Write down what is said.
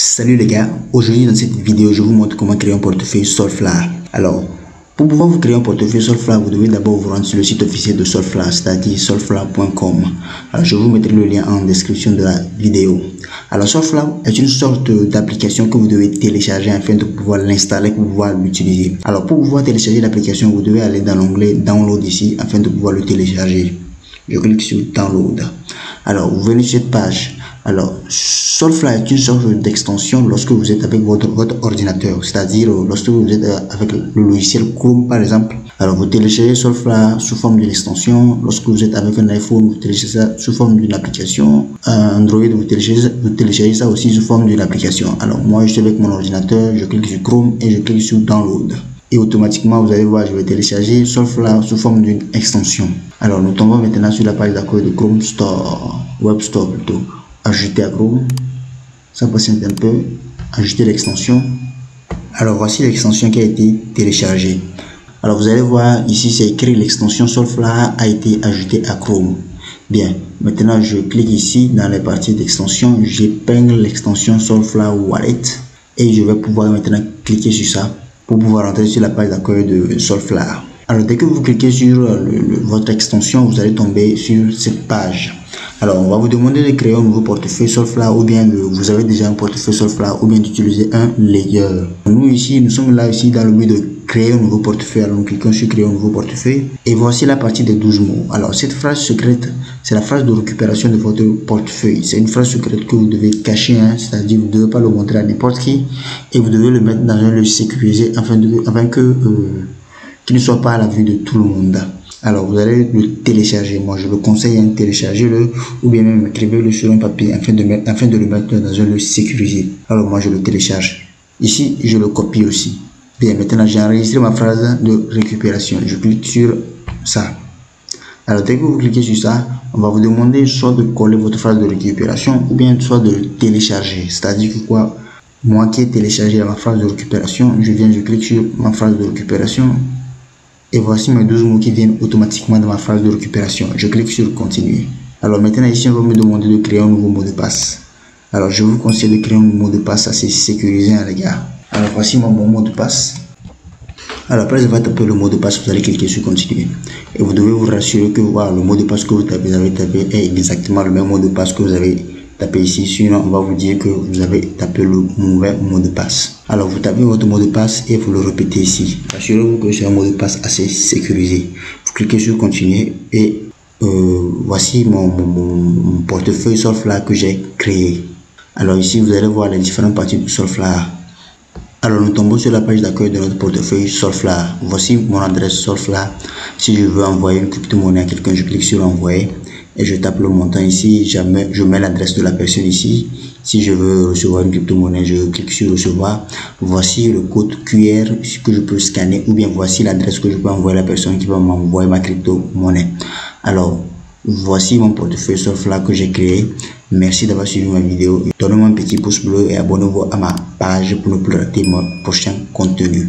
Salut les gars, aujourd'hui dans cette vidéo je vous montre comment créer un portefeuille Solflare. Alors pour pouvoir vous créer un portefeuille Solflare, vous devez d'abord vous rendre sur le site officiel de Solflare, c'est-à-dire solflare.com. Alors je vous mettrai le lien en description de la vidéo. Alors Solflare est une sorte d'application que vous devez télécharger afin de pouvoir l'installer, pour pouvoir l'utiliser. Alors pour pouvoir télécharger l'application, vous devez aller dans l'onglet Download ici afin de pouvoir le télécharger. Je clique sur Download. Alors vous venez sur cette page. Alors, Solflare est une sorte d'extension lorsque vous êtes avec votre ordinateur, c'est-à-dire lorsque vous êtes avec le logiciel Chrome par exemple. Alors, vous téléchargez Solflare sous forme d'une extension. Lorsque vous êtes avec un iPhone, vous téléchargez ça sous forme d'une application. Android, vous téléchargez ça aussi sous forme d'une application. Alors, moi, je suis avec mon ordinateur, je clique sur Chrome et je clique sur Download. Et automatiquement, vous allez voir, je vais télécharger Solflare sous forme d'une extension. Alors, nous tombons maintenant sur la page d'accueil de Chrome Store, Web Store plutôt. Ajouter à Chrome, ça patiente un peu, ajouter l'extension. Alors voici l'extension qui a été téléchargée. Alors vous allez voir ici c'est écrit l'extension Solflare a été ajoutée à Chrome. Bien, maintenant je clique ici dans les parties d'extension, j'épingle l'extension Solflare Wallet et je vais pouvoir maintenant cliquer sur ça pour pouvoir entrer sur la page d'accueil de Solflare. Alors dès que vous cliquez sur votre extension, vous allez tomber sur cette page. Alors on va vous demander de créer un nouveau portefeuille Solflare, ou bien vous avez déjà un portefeuille Solflare, ou bien d'utiliser un ledger. Nous ici, nous sommes là ici dans le but de créer un nouveau portefeuille. Alors nous cliquons sur créer un nouveau portefeuille et voici la partie des 12 mots. Alors cette phrase secrète, c'est la phrase de récupération de votre portefeuille. C'est une phrase secrète que vous devez cacher, c'est-à-dire vous ne devez pas le montrer à n'importe qui et vous devez le mettre dans un lieu sécurisé afin que qu'il ne soit pas à la vue de tout le monde. Alors vous allez le télécharger. Moi je le conseille, téléchargez-le ou bien même écrivez-le sur un papier afin de le mettre dans un lieu sécurisé. Alors moi je le télécharge. Ici je le copie aussi. Bien, maintenant j'ai enregistré ma phrase de récupération. Je clique sur ça. Alors dès que vous cliquez sur ça, on va vous demander soit de coller votre phrase de récupération ou bien soit de le télécharger. C'est-à-dire que quoi, moi qui ai téléchargé ma phrase de récupération, je clique sur ma phrase de récupération. Et voici mes 12 mots qui viennent automatiquement dans ma phrase de récupération. Je clique sur continuer. Alors maintenant ici on va me demander de créer un nouveau mot de passe. Alors je vous conseille de créer un mot de passe assez sécurisé les gars. Alors voici mon mot de passe. Alors après avoir tapé le mot de passe, vous allez cliquer sur continuer. Et vous devez vous rassurer que voilà, le mot de passe que vous avez tapé est exactement le même mot de passe que vous avez tapé ici. Sinon on va vous dire que vous avez tapé le mauvais mot de passe. Alors vous tapez votre mot de passe et vous le répétez ici. Assurez-vous que c'est un mot de passe assez sécurisé. Vous cliquez sur continuer et voici mon portefeuille Solflare que j'ai créé. Alors ici vous allez voir les différentes parties de Solflare. Alors nous tombons sur la page d'accueil de notre portefeuille Solflare. Voici mon adresse Solflare. Si je veux envoyer une crypto-monnaie à quelqu'un, je clique sur envoyer et je tape le montant ici. Je mets l'adresse de la personne ici. Si je veux recevoir une crypto-monnaie, je clique sur recevoir. Voici le code QR que je peux scanner ou bien voici l'adresse que je peux envoyer à la personne qui va m'envoyer ma crypto-monnaie. Alors, voici mon portefeuille Solflare que j'ai créé. Merci d'avoir suivi ma vidéo. Donnez-moi un petit pouce bleu et abonnez-vous à ma page pour ne plus rater mon prochain contenu.